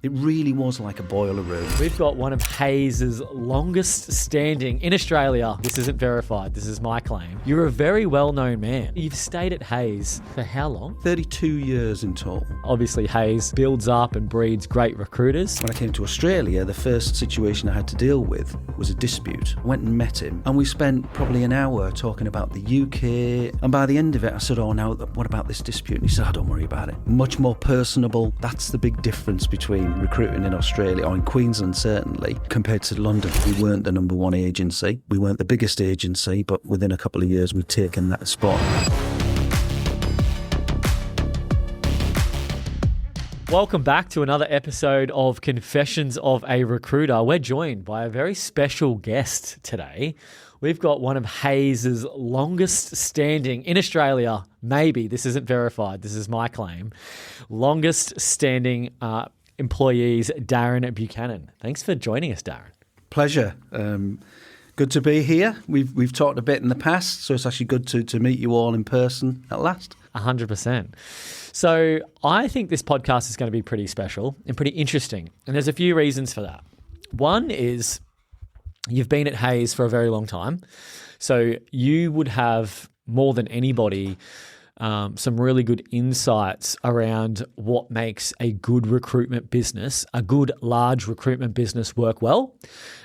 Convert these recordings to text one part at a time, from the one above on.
It really was like a boiler room. We've got one of Hayes' longest standing in Australia. This isn't verified. This is my claim. You're a very well-known man. You've stayed at Hayes for how long? 32 years in total. Obviously, Hayes builds up and breeds great recruiters. When I came to Australia, the first situation I had to deal with was a dispute. I went and met him, and we spent probably an hour talking about the UK. And by the end of it, I said, "Oh, now what about this dispute?" And he said, "Oh, don't worry about it." Much more personable. That's the big difference between recruiting in Australia, or in Queensland certainly, compared to London. We weren't the number one agency. We weren't the biggest agency, but within a couple of years, we've taken that spot. Welcome back to another episode of Confessions of a Recruiter. We're joined by a very special guest today. We've got one of Hayes' longest standing in Australia, maybe, this isn't verified, this is my claim, longest standing employees, Darren Buchanan. Thanks for joining us, Darren. Pleasure. Good to be here. We've talked a bit in the past, so it's actually good to meet you all in person at last. 100%. So I think this podcast is going to be pretty special and pretty interesting. And there's a few reasons for that. One is you've been at Hayes for a very long time. So you would have more than anybody some really good insights around what makes a good recruitment business, a good large recruitment business work well,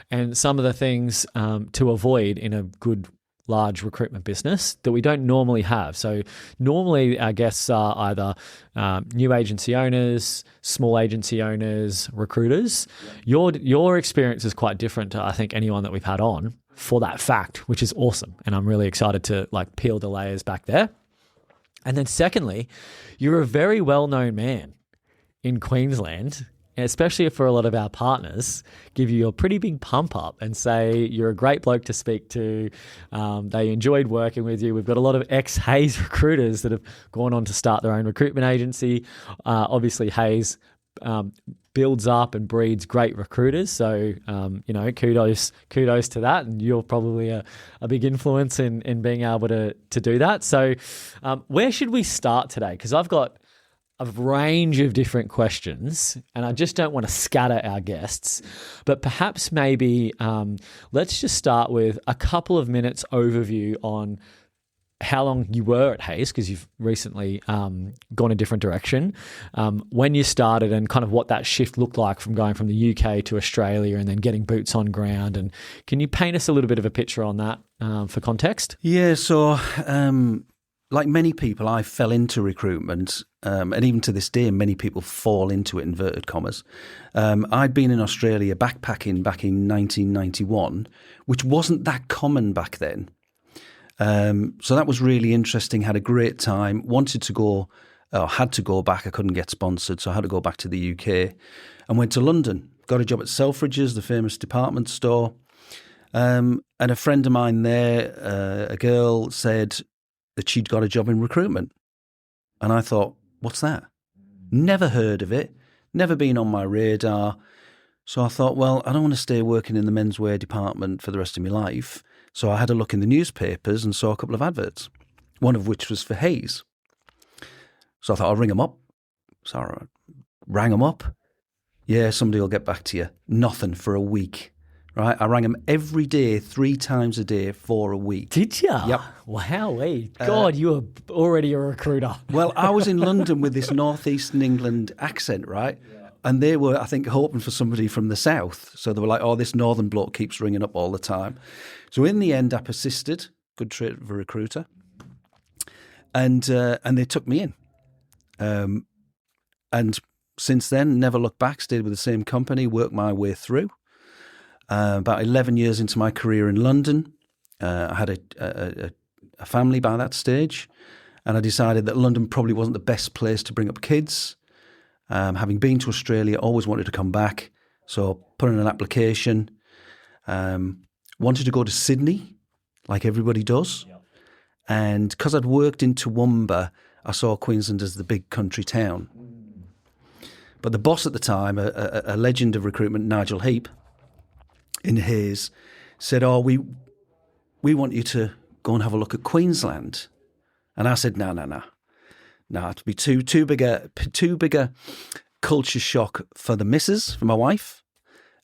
and some of the things to avoid in a good large recruitment business that we don't normally have. So normally our guests are either new agency owners, small agency owners, recruiters. Your experience is quite different to, I think, anyone that we've had on for that fact, which is awesome. And I'm really excited to peel the layers back there. And then secondly, you're a very well-known man in Queensland, especially for a lot of our partners, give you a pretty big pump up and say you're a great bloke to speak to. They enjoyed working with you. We've got a lot of ex-Hayes recruiters that have gone on to start their own recruitment agency. Obviously, Hayes builds up and breeds great recruiters. So, kudos to that. And you're probably a big influence in being able to do that. So where should we start today? Because I've got a range of different questions and I just don't want to scatter our guests, but perhaps maybe let's just start with a couple of minutes overview on how long you were at Hayes, because you've recently gone a different direction, when you started and kind of what that shift looked like from going from the UK to Australia and then getting boots on ground. And can you paint us a little bit of a picture on that for context? Yeah, so like many people, I fell into recruitment, and even to this day, many people fall into it, inverted commas. I'd been in Australia backpacking back in 1991, which wasn't that common back then. So that was really interesting, had a great time, wanted to go, had to go back. I couldn't get sponsored, so I had to go back to the UK and went to London, got a job at Selfridges, the famous department store. And a friend of mine there, a girl, said that she'd got a job in recruitment. And I thought, what's that? Never heard of it, never been on my radar. So I thought, well, I don't want to stay working in the menswear department for the rest of my life. So I had a look in the newspapers and saw a couple of adverts, one of which was for Hayes. So I thought, I'll ring them up. So I rang them up. Yeah, somebody will get back to you. Nothing for a week, right? I rang them every day, 3 times a day for a week. Did you? Yep. Wowee. God, you were already a recruiter. Well, I was in London with this northeastern England accent, right? Yeah. And they were, I think, hoping for somebody from the south. So they were like, oh, this northern bloke keeps ringing up all the time. So in the end, I persisted. Good trait of a recruiter. And they took me in. And since then, never looked back, stayed with the same company, worked my way through. About 11 years into my career in London, I had a family by that stage. And I decided that London probably wasn't the best place to bring up kids. Having been to Australia, always wanted to come back. So put in an application. Wanted to go to Sydney, like everybody does. Yep. And because I'd worked in Toowoomba, I saw Queensland as the big country town. But the boss at the time, a legend of recruitment, Nigel Heap, in Hayes, said, oh, we want you to go and have a look at Queensland. And I said, no. No, it'd be too big a culture shock for the missus, for my wife,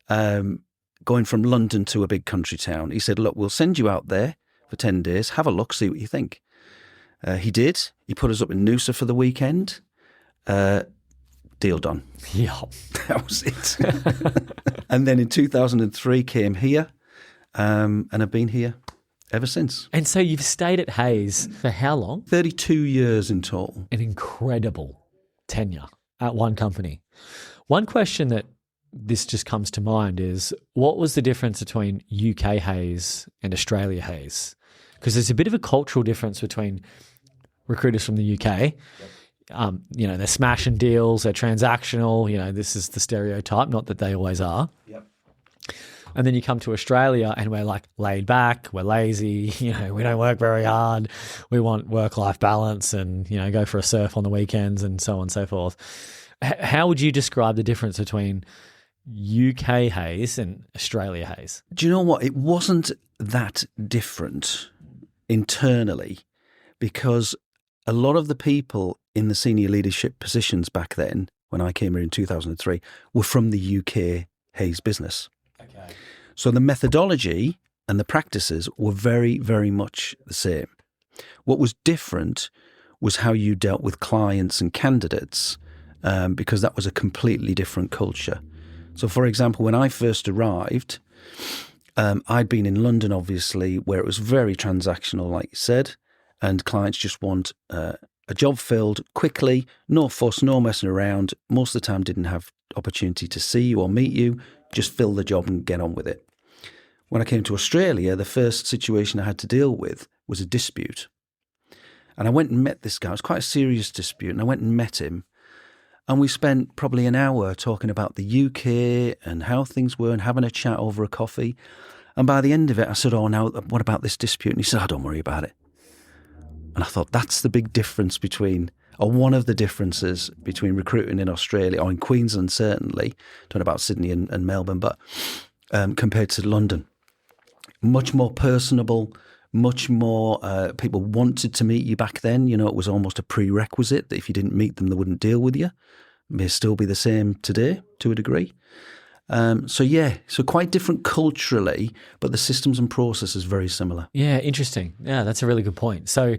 going from London to a big country town. He said, look, we'll send you out there for 10 days. Have a look, see what you think. He did. He put us up in Noosa for the weekend. Deal done. Yeah. That was it. And then in 2003 came here, and I've been here ever since. And so you've stayed at Hayes for how long? 32 years in total. An incredible tenure at one company. One question that this just comes to mind is, what was the difference between UK Hayes and Australia Hayes? Because there's a bit of a cultural difference between recruiters from the UK. They're smashing deals, they're transactional. This is the stereotype, not that they always are. Yep. And then you come to Australia and we're like laid back, we're lazy, we don't work very hard. We want work-life balance and, go for a surf on the weekends and so on and so forth. How would you describe the difference between UK Hayes and Australia Hayes? Do you know what? It wasn't that different internally, because a lot of the people in the senior leadership positions back then, when I came here in 2003, were from the UK Hayes business. Okay. So the methodology and the practices were very, very much the same. What was different was how you dealt with clients and candidates, because that was a completely different culture. So, for example, when I first arrived, I'd been in London, obviously, where it was very transactional, like you said, and clients just want a job filled quickly, no fuss, no messing around. Most of the time didn't have opportunity to see you or meet you, just fill the job and get on with it. When I came to Australia, the first situation I had to deal with was a dispute. And I went and met this guy. It was quite a serious dispute, and I went and met him. And we spent probably an hour talking about the UK and how things were and having a chat over a coffee. And by the end of it, I said, oh, now what about this dispute? And he said, oh, don't worry about it. And I thought that's the big difference between, or one of the differences between recruiting in Australia, or in Queensland certainly, don't know about Sydney and Melbourne, but compared to London. Much more personable, much more, people wanted to meet you back then. It was almost a prerequisite that if you didn't meet them, they wouldn't deal with you. May still be the same today to a degree. So quite different culturally, but the systems and processes very similar. Yeah, interesting. Yeah, that's a really good point. So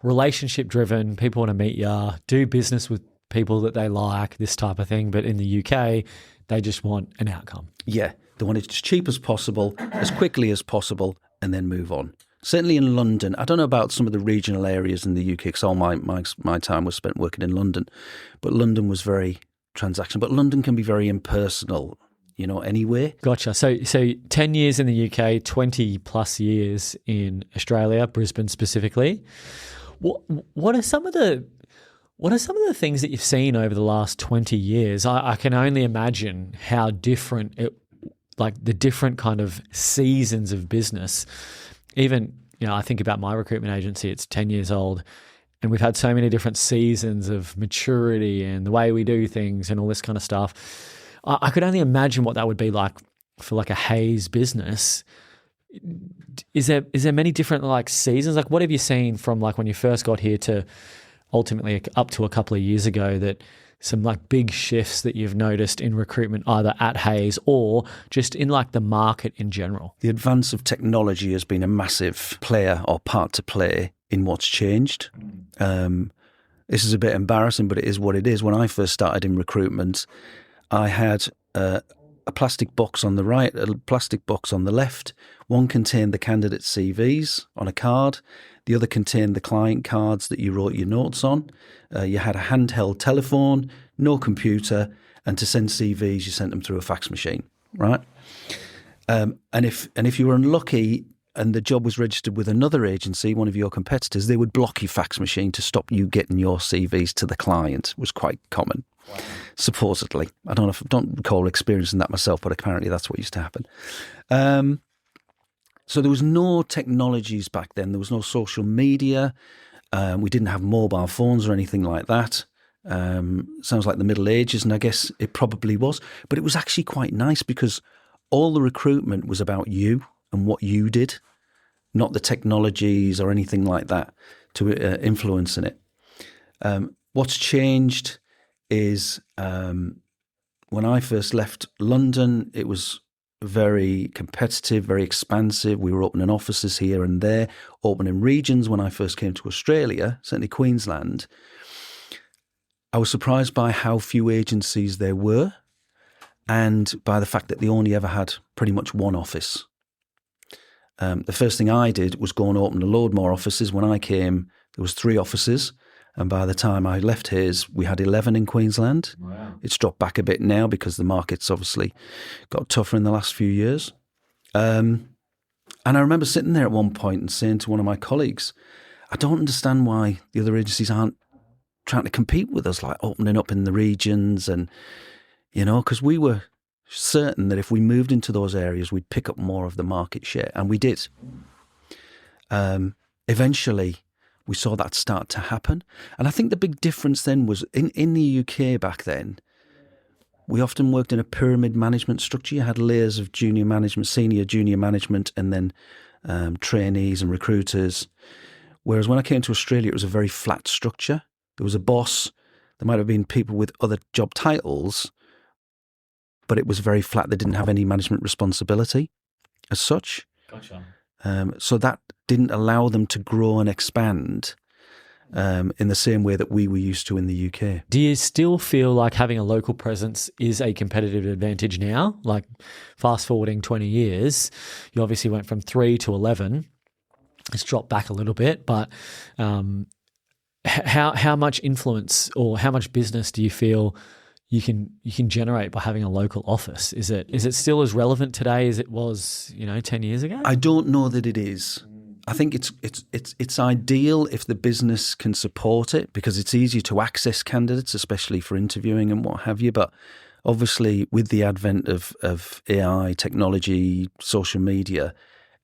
relationship driven, people want to meet you, do business with people that they like, this type of thing. But in the UK, they just want an outcome. Yeah, they want it as cheap as possible, as quickly as possible, and then move on. Certainly in London, I don't know about some of the regional areas in the UK, because all my time was spent working in London, but London was very transactional. But London can be very impersonal, anyway. Gotcha. So 10 years in the UK, 20 plus years in Australia, Brisbane specifically. What are some of the things that you've seen over the last 20 years? I can only imagine how different the different kind of seasons of business. Even, I think about my recruitment agency, it's 10 years old, and we've had so many different seasons of maturity and the way we do things and all this kind of stuff. I could only imagine what that would be like for like a Hayes business. Is there many different seasons? What have you seen from when you first got here to ultimately up to a couple of years ago, that some big shifts that you've noticed in recruitment, either at Hayes or just in the market in general? The advance of technology has been a massive player or part to play in what's changed. This is a bit embarrassing, but it is what it is. When I first started in recruitment, I had a plastic box on the right, a plastic box on the left. One contained the candidate CVs on a card. The other contained the client cards that you wrote your notes on. You had a handheld telephone, no computer, and to send CVs, you sent them through a fax machine, right? And if you were unlucky and the job was registered with another agency, one of your competitors, they would block your fax machine to stop you getting your CVs to the client. It was quite common, supposedly. I don't recall experiencing that myself, but apparently that's what used to happen. So there was no technologies back then. There was no social media. We didn't have mobile phones or anything like that. Sounds like the Middle Ages, and I guess it probably was. But it was actually quite nice because all the recruitment was about you and what you did, not the technologies or anything like that to influence in it. What's changed is when I first left London, it was very competitive, very expansive. We were opening offices here and there, opening regions. When I first came to Australia, certainly Queensland, I was surprised by how few agencies there were and by the fact that they only ever had pretty much one office. The first thing I did was go and open a load more offices. When I came, there was 3 offices. And by the time I left Hayes, we had 11 in Queensland. Wow. It's dropped back a bit now because the market's obviously got tougher in the last few years. And I remember sitting there at one point and saying to one of my colleagues, I don't understand why the other agencies aren't trying to compete with us, like opening up in the regions. And, because we were certain that if we moved into those areas, we'd pick up more of the market share. And we did. Eventually, we saw that start to happen. And I think the big difference then was in the UK back then, we often worked in a pyramid management structure. You had layers of junior management, senior, junior management, and then trainees and recruiters. Whereas when I came to Australia, it was a very flat structure. There was a boss. There might have been people with other job titles, but it was very flat. They didn't have any management responsibility as such. Gotcha. So that didn't allow them to grow and expand in the same way that we were used to in the UK. Do you still feel like having a local presence is a competitive advantage now? Like fast forwarding 20 years, you obviously went from 3 to 11. It's dropped back a little bit, but how much influence or how much business do you feel you can generate by having a local office? Is it still as relevant today as it was 10 years ago? I don't know that it is. I think it's ideal if the business can support it because it's easier to access candidates, especially for interviewing and what have you. But obviously, with the advent of AI, technology, social media,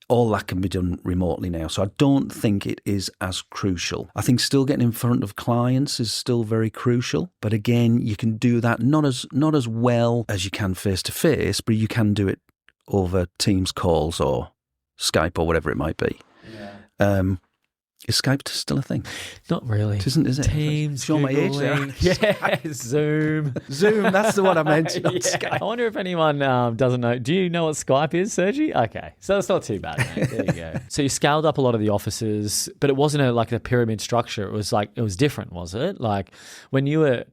all that can be done remotely now. So I don't think it is as crucial. I think still getting in front of clients is still very crucial. But again, you can do that not as well as you can face to face, but you can do it over Teams calls or Skype or whatever it might be. Yeah. Is Skype still a thing? Not really. It isn't, is it? Teams, show my age there. Yeah, Zoom. Zoom, that's the one I meant. Yeah. Skype. I wonder if anyone doesn't know. Do you know what Skype is, Sergi? Okay, so it's not too bad, mate. There you go. So you scaled up a lot of the offices, but it wasn't like a pyramid structure. It was different, was it? Like when you were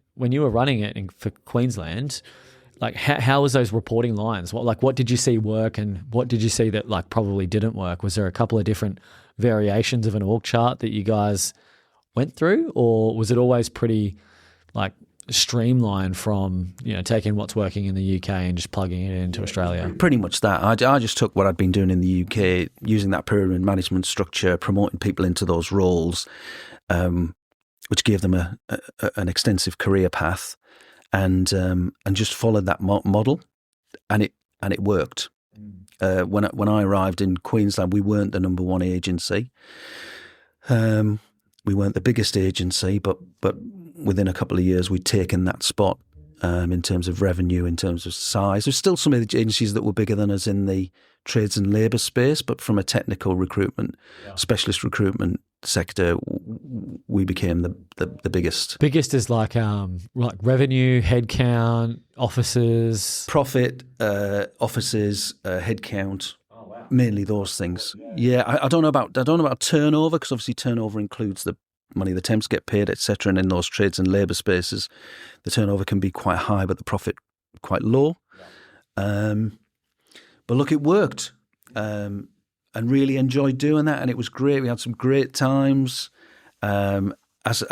running it for Queensland, like how was those reporting lines? What did you see work and what did you see that like probably didn't work? Was there a couple of different variations of an org chart that you guys went through, or was it always pretty like streamlined from taking what's working in the UK and just plugging it into Australia? Pretty much that. I just took what I'd been doing in the UK, using that pyramid management structure, promoting people into those roles, which gave them an extensive career path, and just followed that model, and it worked. When I arrived in Queensland, we weren't the number one agency. We weren't the biggest agency, but within a couple of years, we'd taken that spot in terms of revenue, in terms of size. There's still some of the agencies that were bigger than us in the trades and labour space, but from a technical recruitment, specialist recruitment sector, we became the biggest. Biggest is like revenue, headcount, offices, profit, offices, headcount. Oh, wow. Mainly those things. Yeah, I don't know about turnover, because obviously turnover includes the money the temps get paid, etc. And in those trades and labour spaces, the turnover can be quite high, but the profit quite low. But look, it worked. And really enjoyed doing that, and it was great. We had some great times, as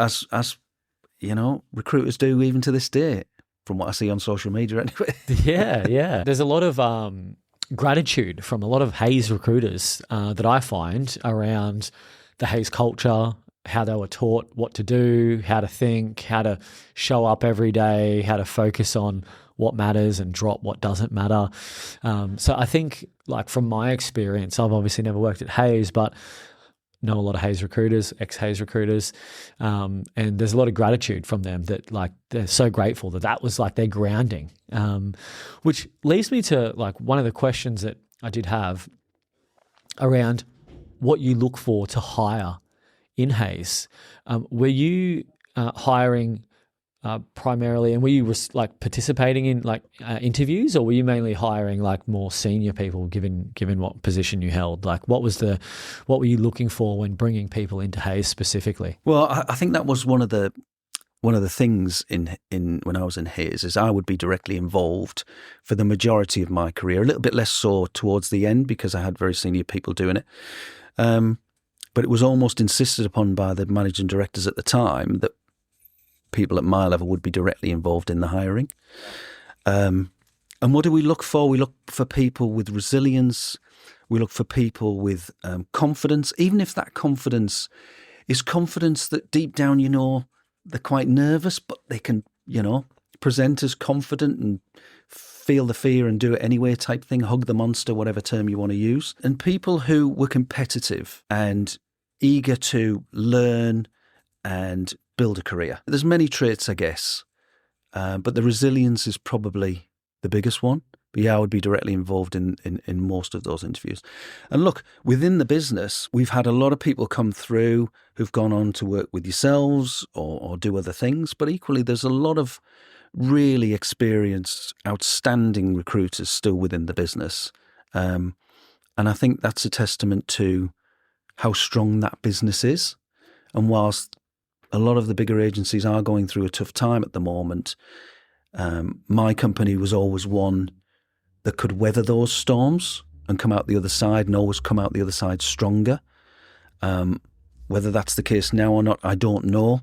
recruiters do even to this day, from what I see on social media anyway. Yeah. There's a lot of gratitude from a lot of Hayes recruiters that I find around the Hayes culture, how they were taught what to do, how to think, how to show up every day, how to focus on what matters and drop what doesn't matter. So I think, like from my experience, I've obviously never worked at Hayes, but know a lot of Hayes recruiters, ex-Hayes recruiters, and there's a lot of gratitude from them that like they're so grateful that was like their grounding, which leads me to like one of the questions that I did have around what you look for to hire in Hayes. Were you hiring primarily, and were you like participating in like interviews, or were you mainly hiring like more senior people given what position you held? Like what were you looking for when bringing people into Hayes specifically? Well, I think that was one of the things in when I was in Hayes is I would be directly involved for the majority of my career, a little bit less so towards the end because I had very senior people doing it. But it was almost insisted upon by the managing directors at the time that people at my level would be directly involved in the hiring. And what do we look for? We look for people with resilience. We look for people with confidence, even if that confidence is confidence that deep down, they're quite nervous, but they can, present as confident and feel the fear and do it anyway type thing, hug the monster, whatever term you want to use. And people who were competitive and eager to learn and build a career. There's many traits, I guess, but the resilience is probably the biggest one. But yeah, I would be directly involved in most of those interviews. And look, within the business, we've had a lot of people come through who've gone on to work with yourselves or do other things. But equally, there's a lot of really experienced, outstanding recruiters still within the business. And I think that's a testament to how strong that business is. And whilst a lot of the bigger agencies are going through a tough time at the moment, my company was always one that could weather those storms and come out the other side and always come out the other side stronger. Whether that's the case now or not, I don't know.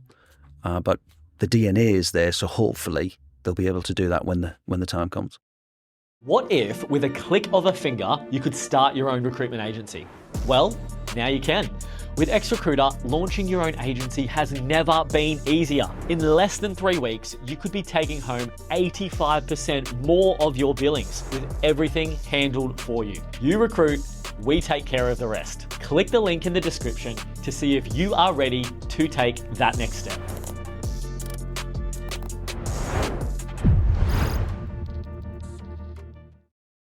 But the DNA is there, so hopefully they'll be able to do that when the time comes. What if, with a click of a finger, you could start your own recruitment agency? Well, now you can. With XRecruiter, launching your own agency has never been easier. In less than 3 weeks, you could be taking home 85% more of your billings with everything handled for you. You recruit, we take care of the rest. Click the link in the description to see if you are ready to take that next step.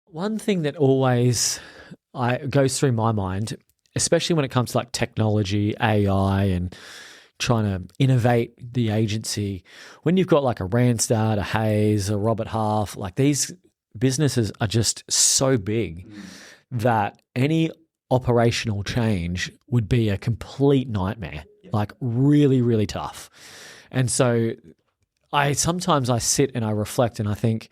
One thing that always goes through my mind, especially when it comes to like technology, AI, and trying to innovate the agency, when you've got like a Randstad, a Hayes, a Robert Half, like these businesses are just so big that any operational change would be a complete nightmare, like really, really tough. And so sometimes I sit and I reflect and I think,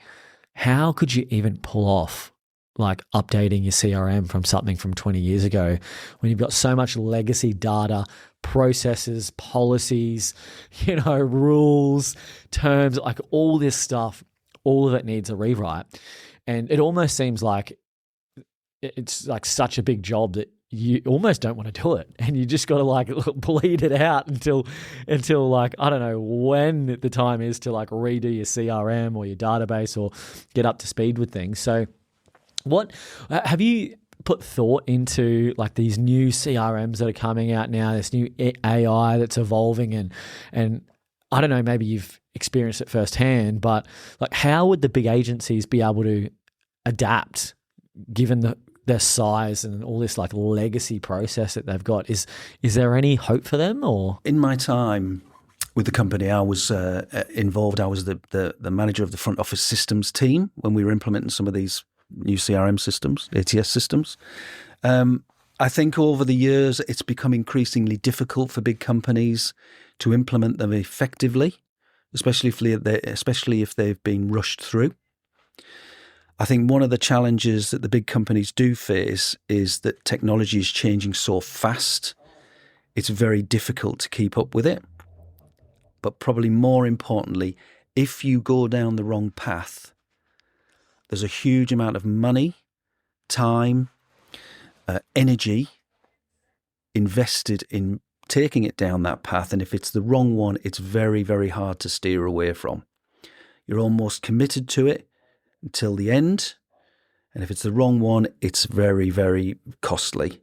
how could you even pull off like updating your CRM from something from 20 years ago when you've got so much legacy data, processes, policies, rules, terms, like all this stuff, all of it needs a rewrite. And it almost seems like it's like such a big job that you almost don't want to do it. And you just got to like bleed it out until like, I don't know when the time is to like redo your CRM or your database or get up to speed with things. So what have you put thought into like these new CRMs that are coming out now, this new AI that's evolving and I don't know, maybe you've experienced it firsthand, but like how would the big agencies be able to adapt given their size and all this like legacy process that they've got? Is there any hope for them? Or in my time with the company, I was involved. I was the manager of the front office systems team when we were implementing some of these new CRM systems, ATS systems. I think over the years, it's become increasingly difficult for big companies to implement them effectively, especially if they've been rushed through. I think one of the challenges that the big companies do face is that technology is changing so fast, it's very difficult to keep up with it. But probably more importantly, if you go down the wrong path, there's a huge amount of money, time, energy invested in taking it down that path. And if it's the wrong one, it's very, very hard to steer away from. You're almost committed to it until the end. And if it's the wrong one, it's very, very costly.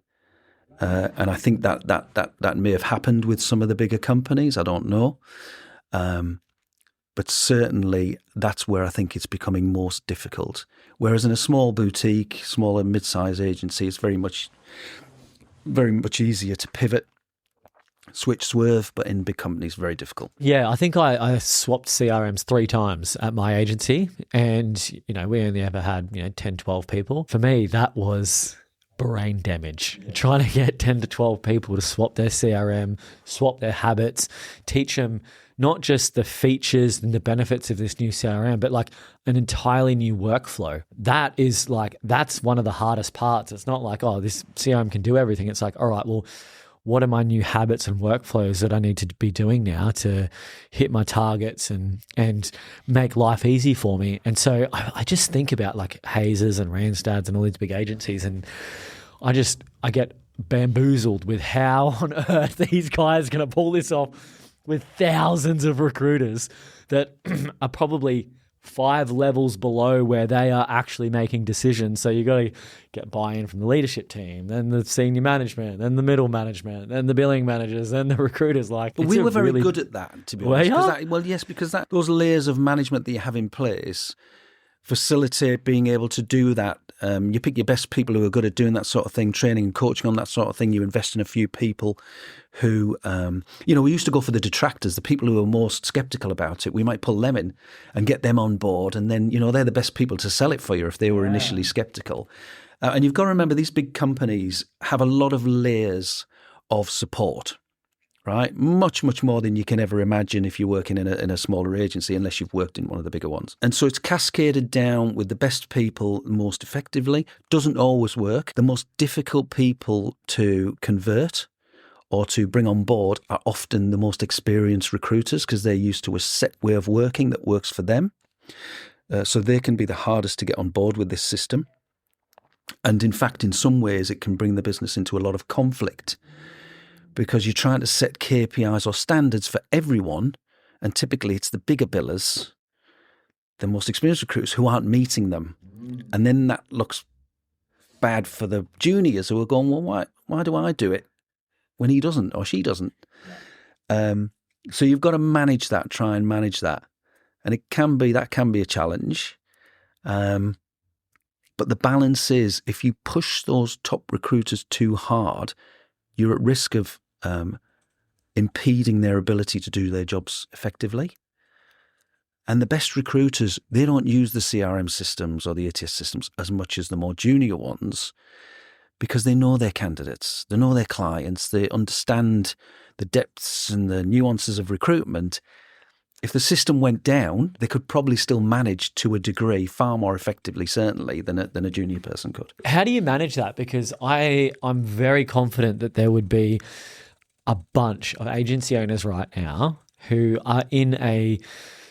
And I think that may have happened with some of the bigger companies. I don't know. But certainly that's where I think it's becoming most difficult. Whereas in a small boutique, smaller mid-size agency, it's very much easier to pivot, switch, swerve, but in big companies, very difficult. Yeah, I think I swapped CRMs 3 times at my agency, and we only ever had 10, 12 people. For me, that was brain damage. Trying to get 10 to 12 people to swap their CRM, swap their habits, teach them not just the features and the benefits of this new CRM, but like an entirely new workflow. That's one of the hardest parts. It's not like, oh, this CRM can do everything. It's like, all right, well, what are my new habits and workflows that I need to be doing now to hit my targets and make life easy for me? And so I just think about like Hazes and Randstads and all these big agencies, and I get bamboozled with how on earth these guys are going to pull this off with thousands of recruiters that are probably 5 levels below where they are actually making decisions. So you got to get buy-in from the leadership team, then the senior management, then the middle management, then the billing managers, then the recruiters. But we were very good at that, to be honest. Because those layers of management that you have in place facilitate being able to do that. You pick your best people who are good at doing that sort of thing, training and coaching on that sort of thing. You invest in a few people who, we used to go for the detractors, the people who are most skeptical about it. We might pull them in and get them on board. And then, they're the best people to sell it for you if they were initially skeptical. And you've got to remember, these big companies have a lot of layers of support. Right, much, much more than you can ever imagine if you're working in a smaller agency, unless you've worked in one of the bigger ones. And so it's cascaded down with the best people most effectively. Doesn't always work. The most difficult people to convert or to bring on board are often the most experienced recruiters, because they're used to a set way of working that works for them. So they can be the hardest to get on board with this system. And in fact, in some ways, it can bring the business into a lot of conflict, because you're trying to set KPIs or standards for everyone, and typically it's the bigger billers, the most experienced recruiters, who aren't meeting them. And then that looks bad for the juniors who are going, well, why do I do it when he doesn't or she doesn't? So you've got to manage that, try and manage that. And that can be a challenge. But the balance is, if you push those top recruiters too hard, you're at risk of impeding their ability to do their jobs effectively. And the best recruiters, they don't use the CRM systems or the ATS systems as much as the more junior ones, because they know their candidates, they know their clients, they understand the depths and the nuances of recruitment. If the system went down, they could probably still manage to a degree far more effectively, certainly, than a junior person could. How do you manage that? Because I'm very confident that there would be a bunch of agency owners right now who are in a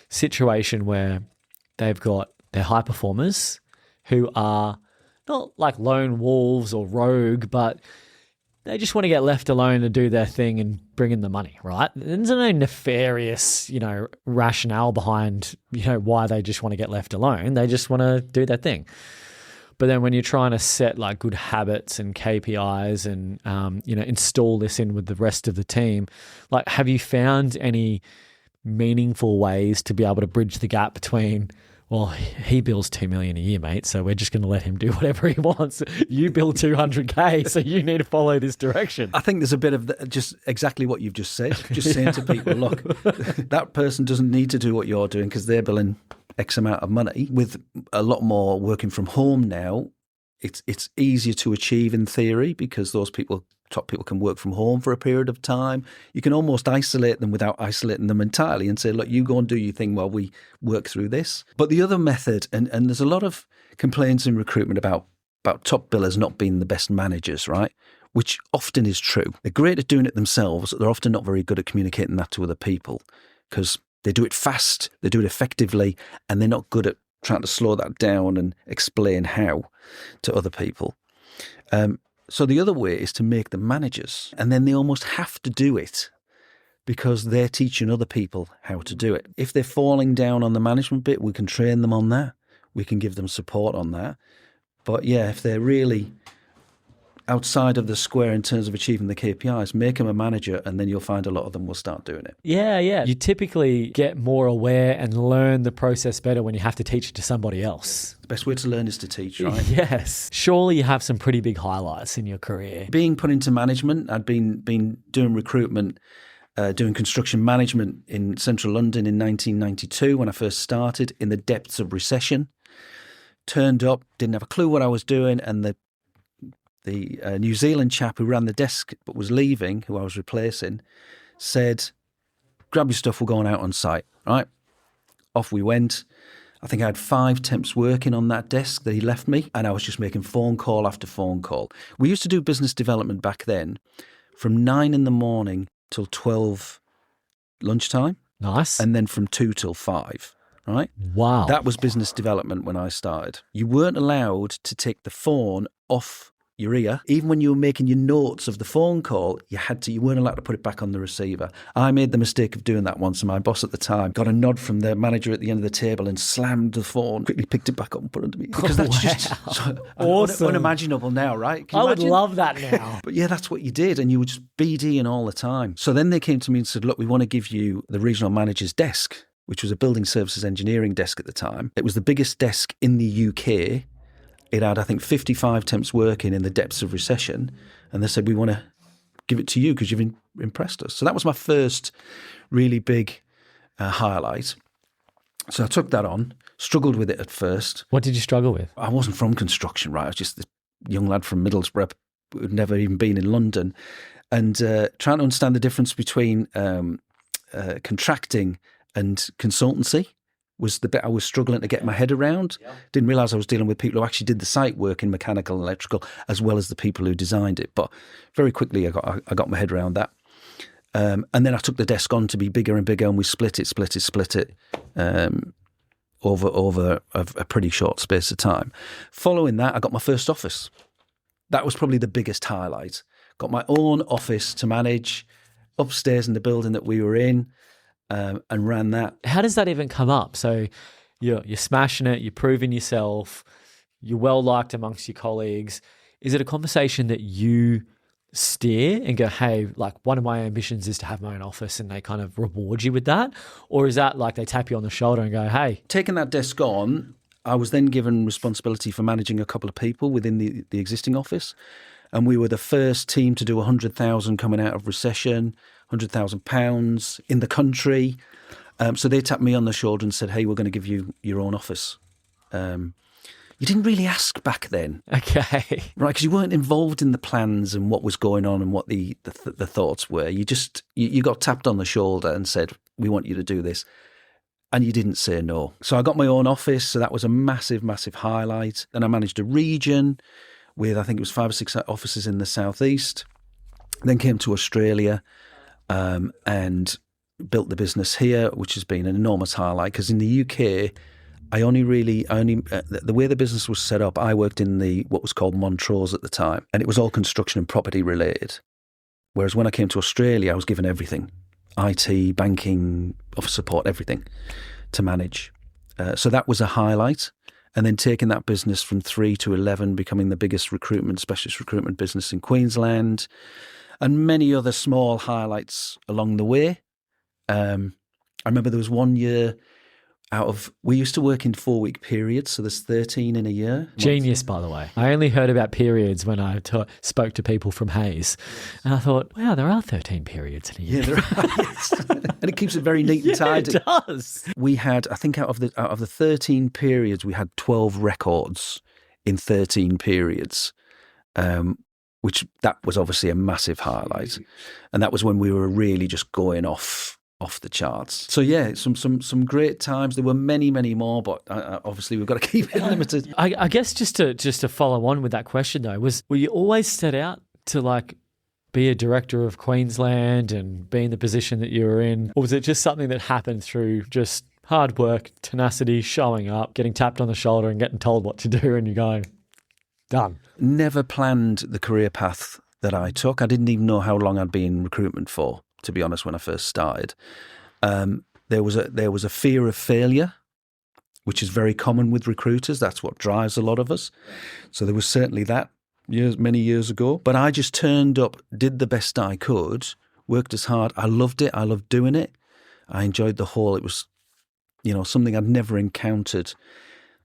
situation where they've got their high performers who are not like lone wolves or rogue, but they just want to get left alone to do their thing and bring in the money, right? There's no nefarious, rationale behind, why they just want to get left alone. They just want to do their thing. But then when you're trying to set like good habits and KPIs and, install this in with the rest of the team, like, have you found any meaningful ways to be able to bridge the gap between, well, he bills $2 million a year, mate, so we're just going to let him do whatever he wants. You bill $200K, so you need to follow this direction. I think there's a bit of just exactly what you've just said. Just saying to people, look, that person doesn't need to do what you're doing because they're billing X amount of money. With a lot more working from home now, it's easier to achieve in theory, because those top people can work from home for a period of time. You can almost isolate them without isolating them entirely and say, look, you go and do your thing while we work through this. But the other method, and there's a lot of complaints in recruitment about top billers not being the best managers, right? Which often is true. They're great at doing it themselves. They're often not very good at communicating that to other people, because they do it fast, they do it effectively, and they're not good at trying to slow that down and explain how to other people. So the other way is to make them managers, and then they almost have to do it because they're teaching other people how to do it. If they're falling down on the management bit, we can train them on that. We can give them support on that. But yeah, if they're really outside of the square in terms of achieving the KPIs, make them a manager, and then you'll find a lot of them will start doing it. Yeah. You typically get more aware and learn the process better when you have to teach it to somebody else. The best way to learn is to teach, right? Yes. Surely you have some pretty big highlights in your career. Being put into management, I'd been doing recruitment, doing construction management in central London in 1992 when I first started, in the depths of recession. Turned up, didn't have a clue what I was doing, and the New Zealand chap who ran the desk but was leaving, who I was replacing, said, grab your stuff, we're going out on site, right? Off we went. I think I had 5 temps working on that desk that he left me, and I was just making phone call after phone call. We used to do business development back then from 9 in the morning till 12 lunchtime. Nice. And then from 2 till 5, right? Wow. That was business development when I started. You weren't allowed to take the phone off your ear. Even when you were making your notes of the phone call, you weren't allowed to put it back on the receiver. I made the mistake of doing that once, and my boss at the time got a nod from the manager at the end of the table and slammed the phone, quickly picked it back up and put it under me. Because that's just awesome. Unimaginable now, right? I would love that now. But yeah, that's what you did, and you were just BDing all the time. So then they came to me and said, look, we want to give you the regional manager's desk, which was a building services engineering desk at the time. It was the biggest desk in the UK. It had, I think, 55 temps working in the depths of recession. And they said, we want to give it to you because you've impressed us. So that was my first really big highlight. So I took that on, struggled with it at first. What did you struggle with? I wasn't from construction, right? I was just this young lad from Middlesbrough who'd never even been in London. And trying to understand the difference between contracting and consultancy was the bit I was struggling to get my head around. Yeah. Didn't realise I was dealing with people who actually did the site work in mechanical and electrical, as well as the people who designed it. But very quickly I got my head around that. And then I took the desk on to be bigger and bigger, and we split it over a pretty short space of time. Following that, I got my first office. That was probably the biggest highlight. Got my own office to manage upstairs in the building that we were in. And ran that. How does that even come up? So you're smashing it, you're proving yourself, you're well liked amongst your colleagues. Is it a conversation that you steer and go, hey, like one of my ambitions is to have my own office, and they kind of reward you with that? Or is that like they tap you on the shoulder and go, hey? Taking that desk on, I was then given responsibility for managing a couple of people within the existing office. And we were the first team to do 100,000 coming out of recession, £100,000 in the country. So they tapped me on the shoulder and said, hey, we're going to give you your own office. You didn't really ask back then. Okay. Right, because you weren't involved in the plans and what was going on and what the thoughts were. You got tapped on the shoulder and said, we want you to do this. And you didn't say no. So I got my own office. So that was a massive, massive highlight. Then I managed a region with, I think it was 5 or 6 offices in the southeast. Then came to Australia and built the business here, which has been an enormous highlight. Because in the UK, the way the business was set up, I worked in what was called Montrose at the time, and it was all construction and property related. Whereas when I came to Australia, I was given everything: IT, banking, office support, everything to manage. So that was a highlight. And then taking that business from 3 to 11, becoming the biggest specialist recruitment business in Queensland, and many other small highlights along the way. I remember there was one year we used to work in 4-week periods, so there's 13 in a year. Genius, by the way. I only heard about periods when I spoke to people from Hayes, and I thought, wow, there are 13 periods in a year. Yeah, there are. Yes. And it keeps it very neat and tidy. It does. We had, I think out of the 13 periods, we had 12 records in 13 periods, which that was obviously a massive highlight. And that was when we were really just going off the charts. So yeah, some great times. There were many, many more, but obviously we've got to keep it limited. I guess just to follow on with that question though, were you always set out to like be a director of Queensland and be in the position that you were in, or was it just something that happened through just hard work, tenacity, showing up, getting tapped on the shoulder and getting told what to do, and you're going, done? Never planned the career path that I took. I didn't even know how long I'd be in recruitment for, to be honest, when I first started. There was a fear of failure, which is very common with recruiters. That's what drives a lot of us. So there was certainly that. many years ago. But I just turned up, did the best I could, worked as hard. I loved it. I loved doing it. I enjoyed the whole. It was, something I'd never encountered.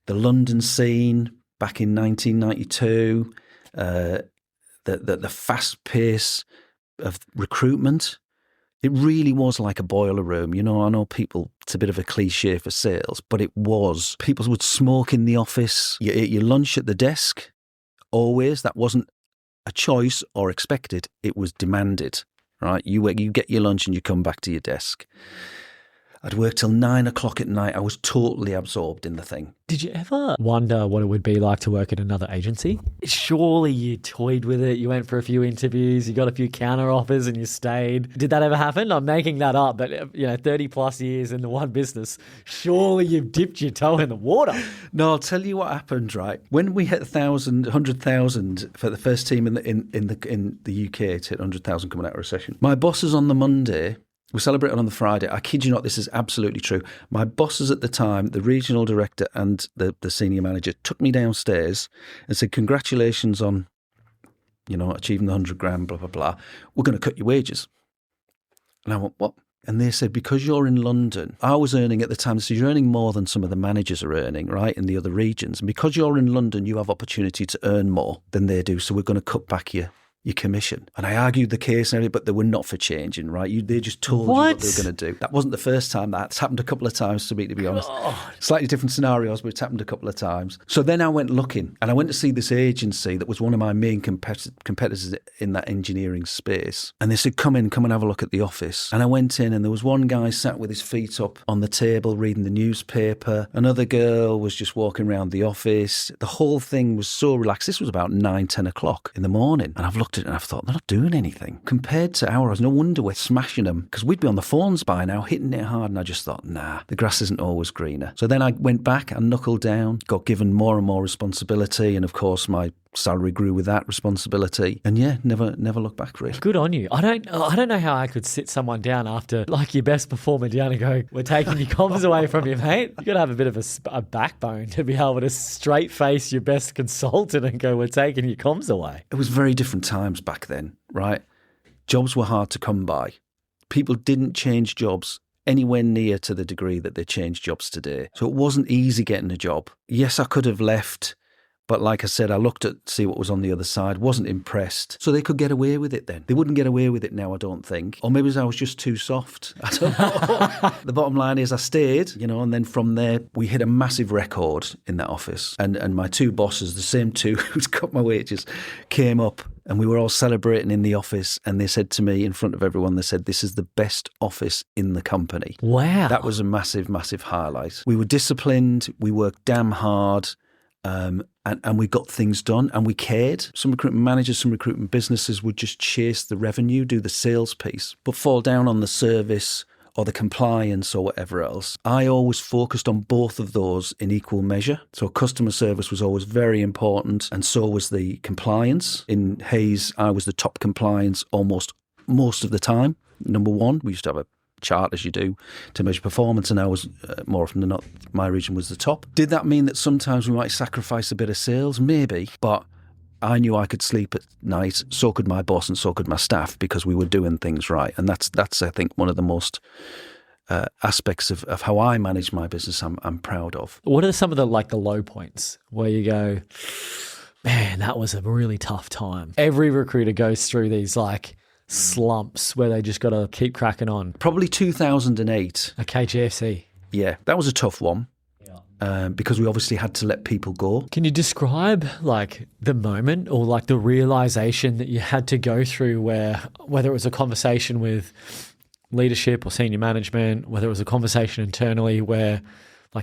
The London scene back in 1992, the fast pace of recruitment. It really was like a boiler room. I know it's a bit of a cliche for sales, but it was. People would smoke in the office. You ate your lunch at the desk, always. That wasn't a choice or expected. It was demanded, right? You get your lunch and you come back to your desk. I'd work till 9 o'clock at night. I was totally absorbed in the thing. Did you ever wonder what it would be like to work at another agency? Surely you toyed with it. You went for a few interviews, you got a few counter offers and you stayed. Did that ever happen? I'm making that up, but 30 plus years in the one business, surely you've dipped your toe in the water. No, I'll tell you what happened, right? When we hit 100,000 for the first team in the UK to hit 100,000 coming out of recession, my bosses on the Monday, we celebrated on the Friday. I kid you not, this is absolutely true. My bosses at the time, the regional director and the senior manager, took me downstairs and said, congratulations on, achieving the 100 grand, blah, blah, blah. We're going to cut your wages. And I went, what? And they said, because you're in London, I was earning at the time, so you're earning more than some of the managers are earning, right, in the other regions. And because you're in London, you have opportunity to earn more than they do. So we're going to cut back your commission. And I argued the case and everything, but they were not for changing, right? They just told you what they were going to do. That wasn't the first time. That's happened a couple of times to me, to be honest. Slightly different scenarios, but it's happened a couple of times. So then I went looking, and I went to see this agency that was one of my main competitors in that engineering space. And they said, come and have a look at the office. And I went in, and there was one guy sat with his feet up on the table reading the newspaper. Another girl was just walking around the office. The whole thing was so relaxed. This was about 9, 10 o'clock in the morning. And I've looked at it and I've thought, they're not doing anything. Compared to ours, no wonder we're smashing them, because we'd be on the phones by now, hitting it hard. And I just thought, nah, the grass isn't always greener. So then I went back and knuckled down, got given more and more responsibility. And of course, my salary grew with that responsibility. And yeah, never looked back, really. Good on you. I don't know how I could sit someone down after, like, your best performer down and go, we're taking your comms away from you, mate. You got to have a bit of a backbone to be able to straight face your best consultant and go, we're taking your comms away. It was very different times back then, right? Jobs were hard to come by. People didn't change jobs anywhere near to the degree that they change jobs today. So it wasn't easy getting a job. Yes, I could have left, but like I said, I looked at see what was on the other side, wasn't impressed. So they could get away with it then. They wouldn't get away with it now, I don't think. Or maybe I was just too soft. I don't know. The bottom line is I stayed, and then from there we hit a massive record in that office. And my two bosses, the same two who'd cut my wages, came up and we were all celebrating in the office, and they said to me in front of everyone, they said, this is the best office in the company. Wow. That was a massive, massive highlight. We were disciplined, we worked damn hard. And we got things done and we cared. Some recruitment managers, some recruitment businesses would just chase the revenue, do the sales piece, but fall down on the service or the compliance or whatever else. I always focused on both of those in equal measure. So customer service was always very important, and so was the compliance. In Hayes, I was the top compliance almost most of the time. Number one, we used to have a chart, as you do, to measure performance, and I was more often than not, my region was the top. Did that mean that sometimes we might sacrifice a bit of sales? Maybe, but I knew I could sleep at night, so could my boss and so could my staff, because we were doing things right. And that's I think, one of the most aspects of how I manage my business I'm proud of. What are some of the low points where you go, man, that was a really tough time? Every recruiter goes through these slumps where they just got to keep cracking on. Probably 2008. Okay, GFC. Yeah, that was a tough one. Because we obviously had to let people go. Can you describe the moment or the realization that you had to go through, where whether it was a conversation with leadership or senior management, whether it was a conversation internally where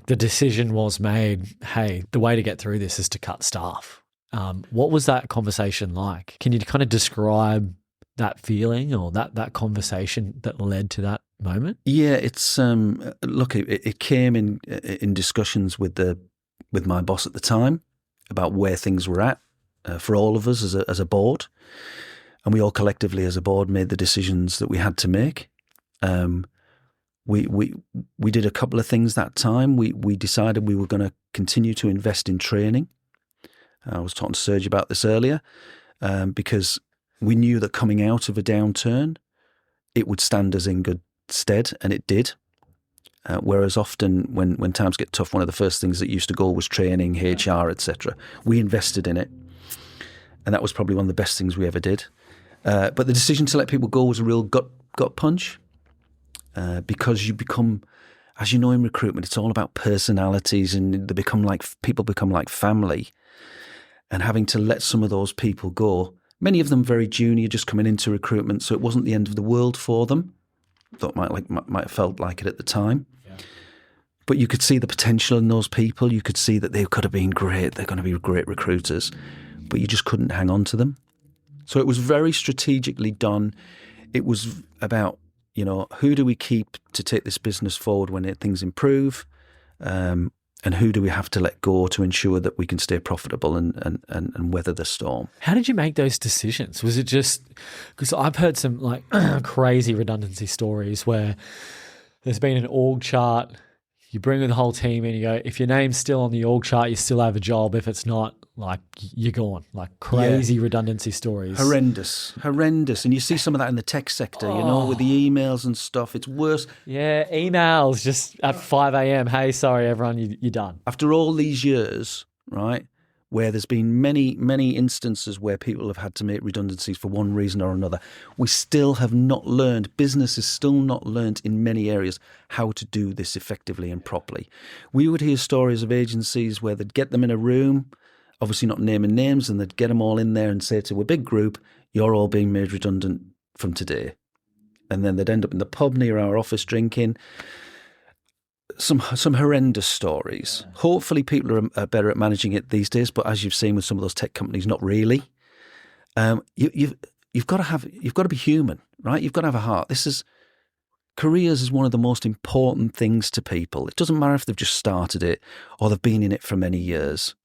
the decision was made, hey, the way to get through this is to cut staff. What was that conversation like? Can you kind of describe that feeling or that conversation that led to that moment? Yeah, it's look, it came in discussions with my boss at the time about where things were at for all of us as a board, and we all collectively as a board made the decisions that we had to make. We did a couple of things that time. We decided we were going to continue to invest in training. I was talking to Serge about this earlier, because we knew that coming out of a downturn, it would stand us in good stead, and it did. Whereas often when times get tough, one of the first things that used to go was training, HR, etc. We invested in it, and that was probably one of the best things we ever did. But the decision to let people go was a real gut punch, because you become, as you know, in recruitment, it's all about personalities, and people become like family. And having to let some of those people go, many of them very junior, just coming into recruitment, so it wasn't the end of the world for them. Thought might have felt like it at the time. Yeah. But you could see the potential in those people. You could see that they could have been great. They're going to be great recruiters, but you just couldn't hang on to them. So it was very strategically done. It was about, who do we keep to take this business forward when things improve, and who do we have to let go to ensure that we can stay profitable and weather the storm. How did you make those decisions? Was it just because I've heard some like crazy redundancy stories where there's been an org chart, you bring in the whole team in, you go, if your name's still on the org chart, you still have a job. If it's not, like, you're gone. Like crazy redundancy stories. Horrendous. And you see some of that in the tech sector, with the emails and stuff. It's worse. Yeah, emails just at 5 a.m. Hey, sorry, everyone, you're done. After all these years, right, where there's been many, many instances where people have had to make redundancies for one reason or another, we still have not learned, business has still not learned in many areas how to do this effectively and properly. We would hear stories of agencies where they'd get them in a room, obviously not naming names, and they'd get them all in there and say to a big group, you're all being made redundant from today. And then they'd end up in the pub near our office drinking. Some horrendous stories. Hopefully people are better at managing it these days, but as you've seen with some of those tech companies, not really. You've got to be human, right? You've got to have a heart. Careers is one of the most important things to people. It doesn't matter if they've just started it or they've been in it for many years.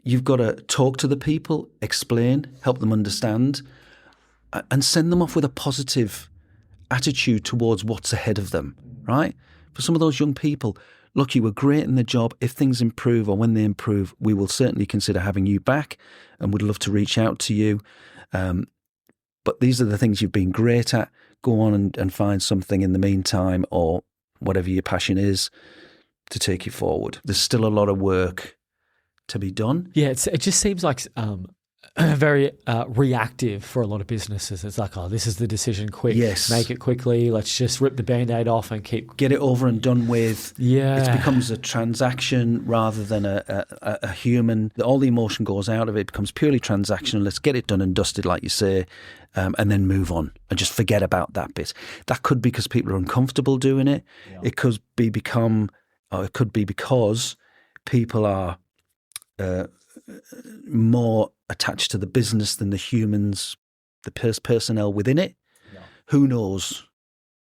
You've got to talk to the people, explain, help them understand, and send them off with a positive attitude towards what's ahead of them, right? For some of those young people, look, you were great in the job. If things improve or when they improve, we will certainly consider having you back and would love to reach out to you. But these are the things you've been great at. Go on and find something in the meantime, or whatever your passion is, to take you forward. There's still a lot of work to be done. Yeah, it just seems like very reactive for a lot of businesses. It's like, this is the decision, quick, make it quickly, let's just rip the Band-Aid off and get it over and done with. Yeah. It becomes a transaction rather than a human. All the emotion goes out of it, becomes purely transactional. Let's get it done and dusted, like you say, and then move on and just forget about that bit. That could be because people are uncomfortable doing it. Yeah. It could be because people are more attached to the business than the humans, the personnel within it. Yeah. Who knows?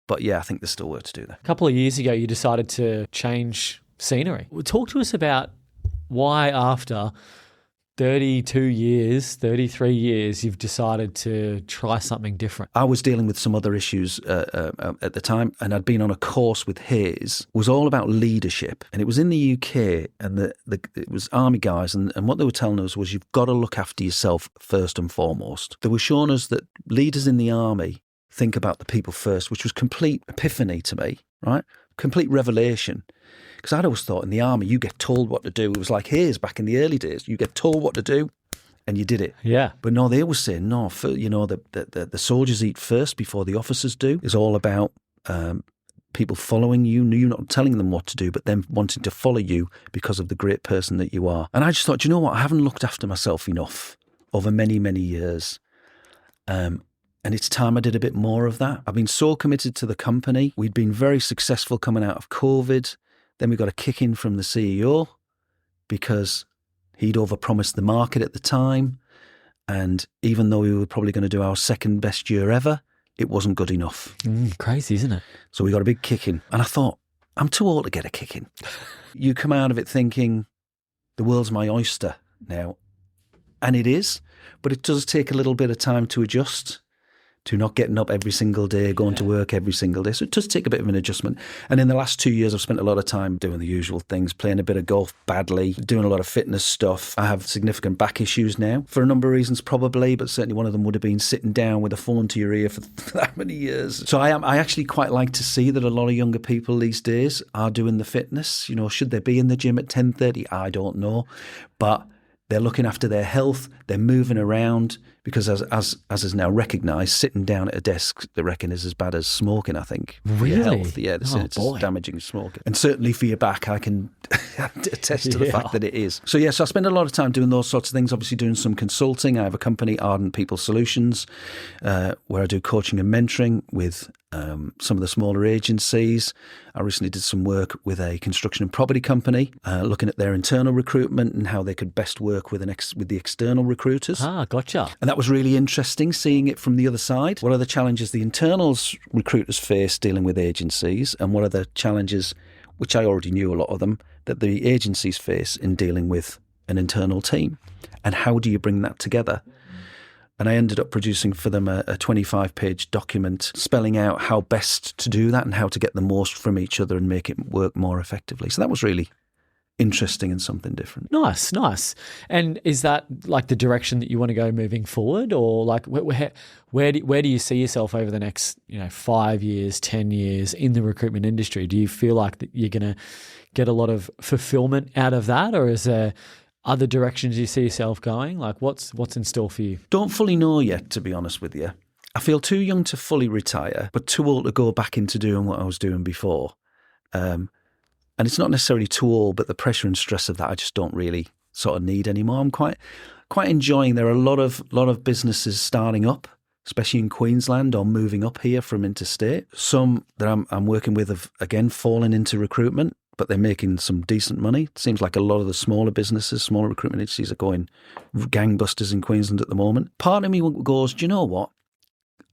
But yeah, I think there's still work to do there. A couple of years ago, you decided to change scenery. Talk to us about why after 32 years, 33 years, you've decided to try something different. I was dealing with some other issues at the time, and I'd been on a course with Hayes. It was all about leadership, and it was in the UK, and it was army guys, and what they were telling us was you've got to look after yourself first and foremost. They were showing us that leaders in the army think about the people first, which was complete epiphany to me, right? Complete revelation. Because I'd always thought in the army, you get told what to do. It was like Hayes back in the early days. You get told what to do and you did it. Yeah. But no, they always say, no, the soldiers eat first before the officers do. It's all about people following you, not telling them what to do, but them wanting to follow you because of the great person that you are. And I just thought, you know what? I haven't looked after myself enough over many, many years. And it's time I did a bit more of that. I've been so committed to the company. We'd been very successful coming out of COVID. Then we got a kick in from the CEO because he'd overpromised the market at the time. And even though we were probably going to do our second best year ever, it wasn't good enough. Crazy, isn't it? So we got a big kick in. And I thought, I'm too old to get a kick in. You come out of it thinking, the world's my oyster now. And it is, but it does take a little bit of time to adjust to not getting up every single day, going to work every single day. So it does take a bit of an adjustment. And in the last 2 years, I've spent a lot of time doing the usual things, playing a bit of golf badly, doing a lot of fitness stuff. I have significant back issues now for a number of reasons probably, but certainly one of them would have been sitting down with a phone to your ear for that many years. So I actually quite like to see that a lot of younger people these days are doing the fitness. You know, should they be in the gym at 10:30? I don't know. But they're looking after their health. They're moving around because, as is now recognised, sitting down at a desk, they reckon, is as bad as smoking. I think. For your health. Yeah, it's as damaging as smoking, and certainly for your back, I can attest to the fact that it is. So I spend a lot of time doing those sorts of things. Obviously, doing some consulting. I have a company, Ardent People Solutions, where I do coaching and mentoring with some of the smaller agencies. I recently did some work with a construction and property company, looking at their internal recruitment and how they could best work with the external recruiters. Ah, gotcha. And that was really interesting, seeing it from the other side. What are the challenges the internals recruiters face dealing with agencies, and what are the challenges, which I already knew a lot of them, that the agencies face in dealing with an internal team, and how do you bring that together? And I ended up producing for them a 25-page document spelling out how best to do that and how to get the most from each other and make it work more effectively. So that was really interesting and something different. Nice. And is that like the direction that you want to go moving forward, or like where do you see yourself over the next 5 years, 10 years in the recruitment industry? Do you feel like that you're going to get a lot of fulfillment out of that, or is there other directions you see yourself going? Like what's in store for you? Don't fully know yet, to be honest with you. I feel too young to fully retire, but too old to go back into doing what I was doing before. And it's not necessarily too old, but the pressure and stress of that I just don't really sort of need anymore. I'm quite enjoying. There are a lot of businesses starting up, especially in Queensland, or moving up here from interstate. Some that I'm working with have again fallen into recruitment, but they're making some decent money. It seems like a lot of the smaller businesses, smaller recruitment agencies are going gangbusters in Queensland at the moment. Part of me goes, do you know what?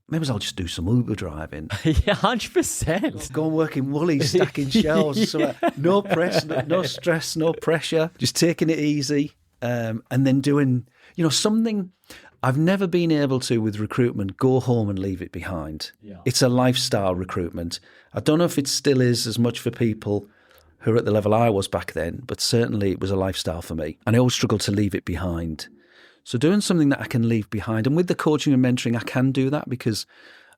Maybe I'll just do some Uber driving. Yeah, 100%. Go and work in Woolies, stacking shelves. No press, no stress, no pressure. Just taking it easy, and then doing, something I've never been able to with recruitment. Go home and leave it behind. Yeah. It's a lifestyle recruitment. I don't know if it still is as much for people who are at the level I was back then, but certainly it was a lifestyle for me, and I always struggled to leave it behind. So doing something that I can leave behind, and with the coaching and mentoring, I can do that because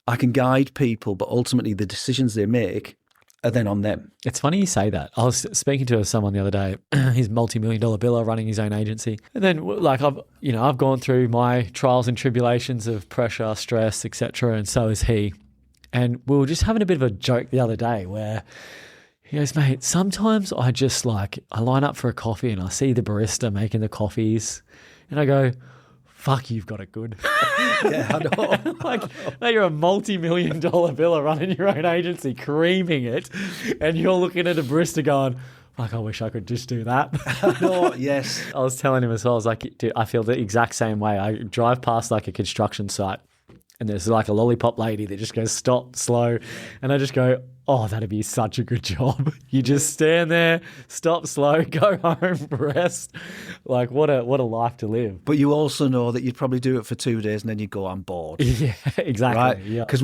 I can guide people, but ultimately the decisions they make are then on them. It's funny you say that. I was speaking to someone the other day. He's multi-million-dollar biller running his own agency, and then I've gone through my trials and tribulations of pressure, stress, etc., and so is he. And we were just having a bit of a joke the other day where he goes, mate, sometimes I just I line up for a coffee and I see the barista making the coffees. And I go, fuck, you've got it good. Yeah, I know. Now you're a multi-million-dollar biller running your own agency, creaming it, and you're looking at a barista going, fuck, I wish I could just do that. No, yes. I was telling him as well, I was like, dude, I feel the exact same way. I drive past a construction site, and there's a lollipop lady that just goes, stop, slow. And I just go, oh, that'd be such a good job. You just stand there, stop, slow, go home, rest. What a life to live. But you also know that you'd probably do it for 2 days and then you'd go, I'm bored. Yeah, exactly. Right? Yeah. Because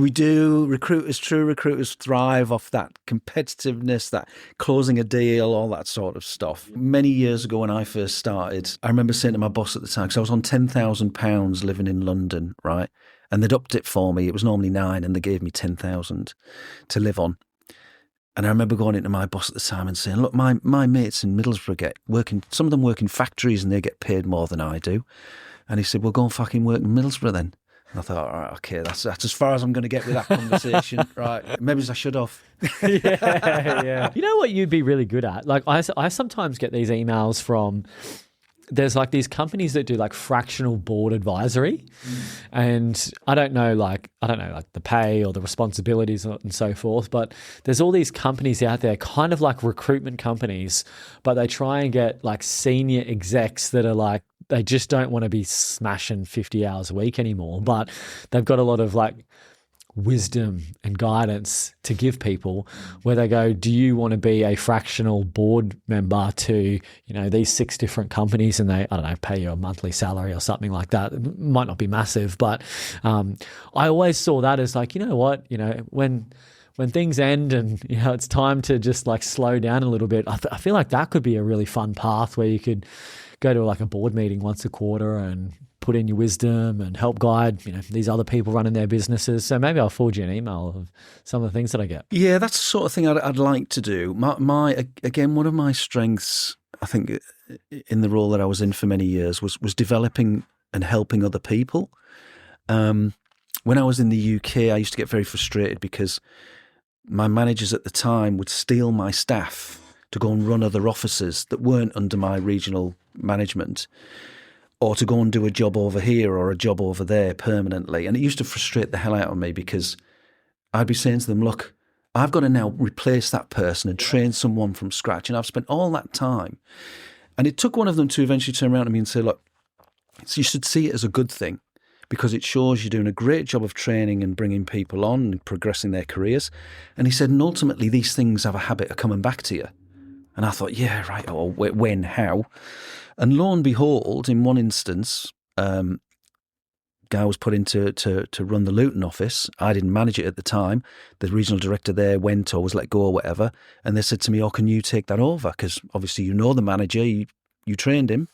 true recruiters thrive off that competitiveness, that closing a deal, all that sort of stuff. Many years ago when I first started, I remember saying to my boss at the time, because I was on £10,000 living in London, right? And they'd upped it for me. It was normally 9 and they gave me 10,000 to live on. And I remember going into my boss at the time and saying, look, my mates in Middlesbrough some of them work in factories and they get paid more than I do. And he said, well, go and fucking work in Middlesbrough then. And I thought, all right, okay, that's as far as I'm going to get with that conversation. Right, maybe I should have. Yeah. You know what you'd be really good at? I sometimes get these emails from, there's these companies that do fractional board advisory, and I don't know the pay or the responsibilities and so forth, but there's all these companies out there kind of like recruitment companies, but they try and get senior execs that are they just don't want to be smashing 50 hours a week anymore, but they've got a lot of wisdom and guidance to give people where they go, do you want to be a fractional board member to, these 6 different companies, and they, I don't know, pay you a monthly salary or something like that? It might not be massive, but I always saw that as like, when things end and it's time to just like slow down a little bit, I feel like that could be a really fun path where you could go to like a board meeting once a quarter and put in your wisdom and help guide these other people running their businesses. So maybe I'll forward you an email of some of the things that I get. Yeah, that's the sort of thing I'd like to do. Again, one of my strengths, I think, in the role that I was in for many years was developing and helping other people. When I was in the UK, I used to get very frustrated because my managers at the time would steal my staff to go and run other offices that weren't under my regional management, or to go and do a job over here or a job over there permanently. And it used to frustrate the hell out of me because I'd be saying to them, look, I've got to now replace that person and train someone from scratch. And I've spent all that time. And it took one of them to eventually turn around to me and say, look, you should see it as a good thing because it shows you're doing a great job of training and bringing people on and progressing their careers. And he said, and ultimately these things have a habit of coming back to you. And I thought, yeah, right, or when, how? And lo and behold, in one instance, guy was put in to run the Luton office. I didn't manage it at the time. The regional director there went or was let go or whatever. And they said to me, oh, can you take that over? Because obviously you know the manager, you trained him.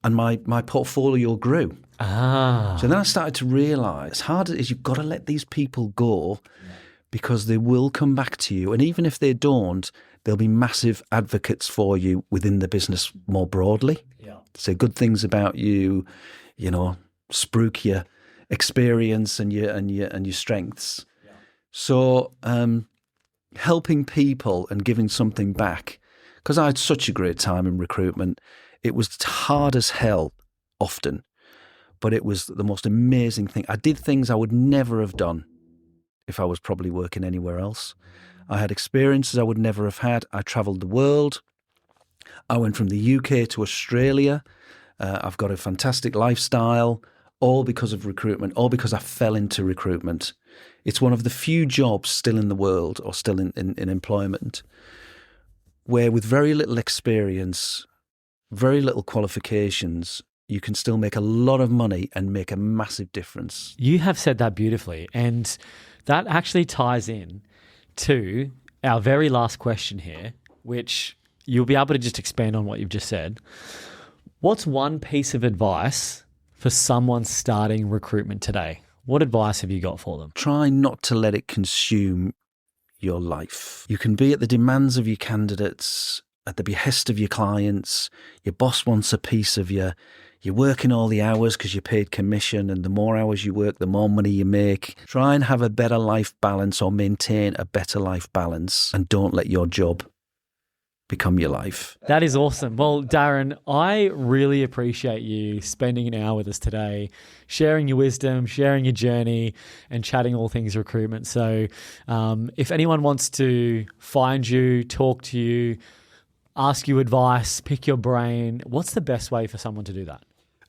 And my portfolio grew. So then I started to realise, as hard as it is, you've got to let these people go because they will come back to you. And even if they don't, there'll be massive advocates for you within the business more broadly. Yeah. Say good things about you, spruik your experience and your strengths. Yeah. So helping people and giving something back, because I had such a great time in recruitment. It was hard as hell often, but it was the most amazing thing. I did things I would never have done if I was probably working anywhere else. I had experiences I would never have had. I travelled the world. I went from the UK to Australia. I've got a fantastic lifestyle, all because of recruitment, all because I fell into recruitment. It's one of the few jobs still in the world or still in employment where with very little experience, very little qualifications, you can still make a lot of money and make a massive difference. You have said that beautifully, and that actually ties in to our very last question here, which you'll be able to just expand on what you've just said. What's one piece of advice for someone starting recruitment today? What advice have you got for them? Try not to let it consume your life. You can be at the demands of your candidates, at the behest of your clients. Your boss wants a piece of you. You're working all the hours because you're paid commission, and the more hours you work, the more money you make. Try and have a better life balance or maintain a better life balance, and don't let your job become your life. That is awesome. Well, Darren, I really appreciate you spending an hour with us today, sharing your wisdom, sharing your journey, and chatting all things recruitment. So if anyone wants to find you, talk to you, ask you advice, pick your brain, what's the best way for someone to do that?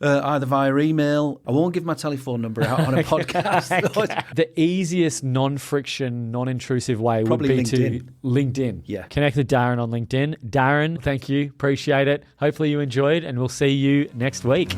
Either via email. I won't give my telephone number out on a podcast. The easiest non-friction, non-intrusive way Probably would be LinkedIn. to LinkedIn. Yeah. Connect with Darren on LinkedIn. Darren, thank you. Appreciate it. Hopefully you enjoyed, and we'll see you next week.